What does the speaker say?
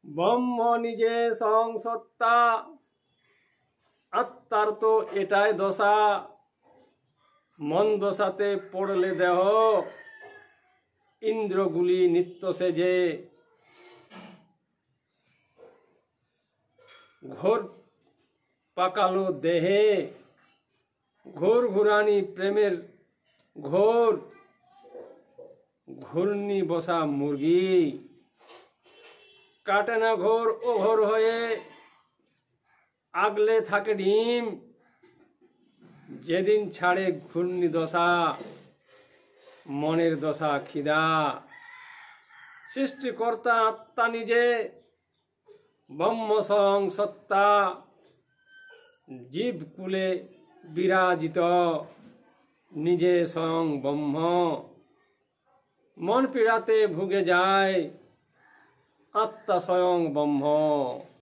ব্রহ্ম নিজে স্বয়ং সত্তা, আত্মার তো এটাই দশা। মন দশাতে পড়লে দেহ, ইন্দ্রগুলি নিত্য সেজে। ঘোর পাকালো দেহে, ঘোর ঘুরানি প্রেমের ঘোর। ঘূর্ণি বসা মুরগি, কাটে না ঘোর ও ঘোর হয়ে, আগলে থাকে ডিম। যেদিন ছাড়ে ঘূর্ণি দশা, মনের দশা খিদা। সৃষ্টিকর্তা আত্মা নিজে, ব্রহ্ম স্বয়ং সত্তা। জীব কুলে বিরাজিত, নিজে স্বয়ং ব্রহ্ম। মন পীড়াতে ভুগে যায়, আত্মা স্বয়ং ব্রহ্ম।